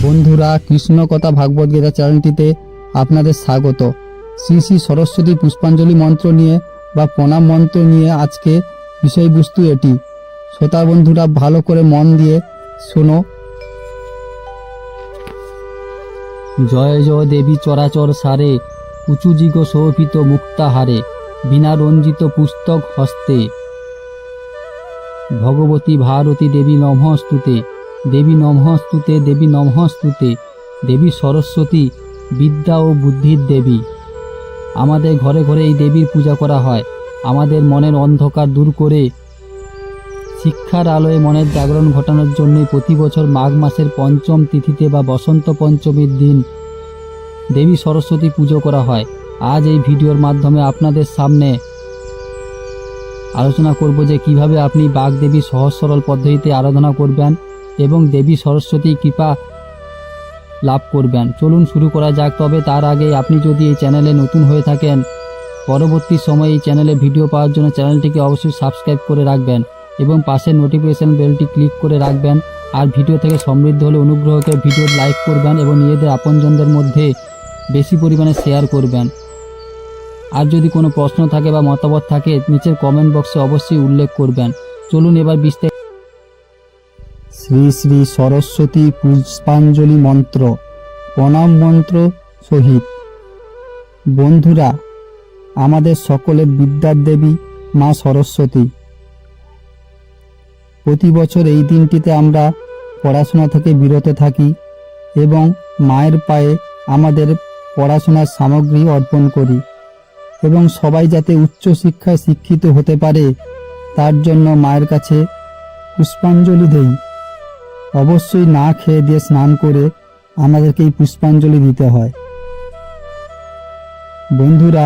বন্ধুরা, কৃষ্ণ কথা ভাগবত গীতা চ্যানেলটিতে আপনাদের স্বাগত। শ্রী শ্রী সরস্বতী পুষ্পাঞ্জলি মন্ত্র নিয়ে বা প্রণাম মন্ত্র নিয়ে আজকে বিষয়বস্তু এটি। শ্রোতা বন্ধুরা ভালো করে মন দিয়ে শোনো। জয় জয় দেবী চরাচর সারে, কুচুজিগ শোভিত মুক্তাহারে, বিনা রঞ্জিত পুস্তক হস্তে, ভগবতী ভারতী দেবী নমঃস্তুতে, দেবী নমঃস্তুতে, দেবী নমঃস্তুতে, দেবী সরস্বতী বিদ্যা ও বুদ্ধির দেবী। আমাদের ঘরে ঘরে এই দেবীর পূজা করা হয়। আমাদের মনের অন্ধকার দূর করে শিক্ষার আলোয় মনের জাগরণ ঘটানোর জন্যই প্রতি বছর মাঘ মাসের পঞ্চম তিথিতে বা বসন্ত পঞ্চমীর দিন দেবী সরস্বতী পুজো করা হয়। আজ এই ভিডিওর মাধ্যমে আপনাদের সামনে আলোচনা করব যে কিভাবে আপনি বাগদেবী সহজ সরল পদ্ধতিতে আরাধনা করবেন এবং দেবী সরস্বতী কৃপা লাভ করবেন। চলুন শুরু করা যাক। তবে তার আগে আপনি যদি এই চ্যানেলে নতুন হয়ে থাকেন, পরবর্তী সময়ে এই চ্যানেলে ভিডিও পাওয়ার জন্য চ্যানেলটিকে অবশ্যই সাবস্ক্রাইব করে রাখবেন এবং পাশের নোটিফিকেশন বেলটি ক্লিক করে রাখবেন। আর ভিডিও থেকে সমৃদ্ধ হলে অনুগ্রহ করে ভিডিও লাইক করবেন এবং নিজেদের আপনজনদের মধ্যে বেশি পরিমাণে শেয়ার করবেন। আর যদি কোনো প্রশ্ন থাকে বা মতামত থাকে নিচের কমেন্ট বক্সে অবশ্যই উল্লেখ করবেন। চলুন এবার বিস্তারিত। শ্রী শ্রী সরস্বতী পুষ্পাঞ্জলি মন্ত্র, প্রণাম মন্ত্র সহিত। বন্ধুরা, আমাদের সকলের বিদ্যার দেবী মা সরস্বতী। প্রতি বছর এই দিনটিতে আমরা পড়াশোনা থেকে বিরত থাকি এবং মায়ের পায়ে আমাদের পড়াশোনার সামগ্রী অর্পণ করি এবং সবাই যাতে উচ্চশিক্ষায় শিক্ষিত হতে পারে তার জন্য মায়ের কাছে পুষ্পাঞ্জলি দেই। অবশ্যই না খেয়ে দিয়ে স্নান করে আমাদেরকে এই পুষ্পাঞ্জলি দিতে হয়। বন্ধুরা,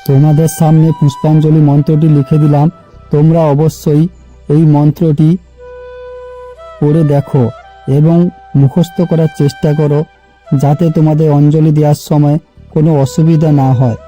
তোমাদের সামনে পুষ্পাঞ্জলি মন্ত্রটি লিখে দিলাম। তোমরা অবশ্যই এই মন্ত্রটি পড়ে দেখো এবং মুখস্থ করার চেষ্টা করো, যাতে তোমাদের অঞ্জলি দেওয়ার সময় কোনো অসুবিধা না হয়।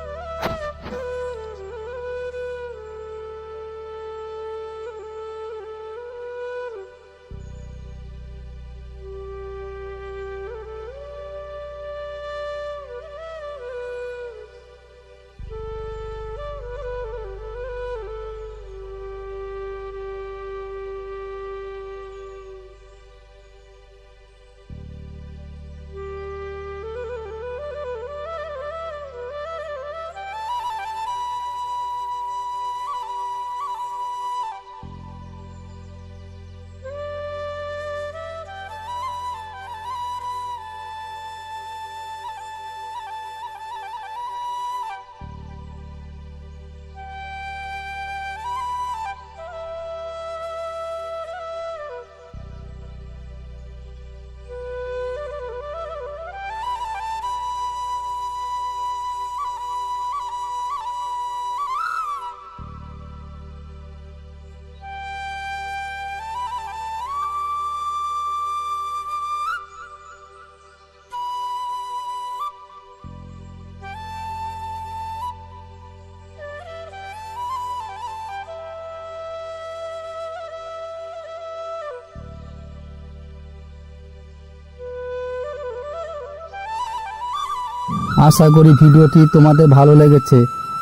আশা করি ভিডিওটি তোমাদের ভালো লেগেছে।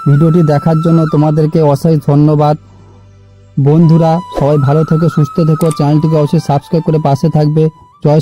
ভিডিওটি দেখার জন্য তোমাদেরকে অশেষ ধন্যবাদ। বন্ধুরা, সবাই ভালো থেকো, সুস্থ থেকো। চ্যানেলটিকে অবশ্যই সাবস্ক্রাইব করে পাশে থাকবে। জয়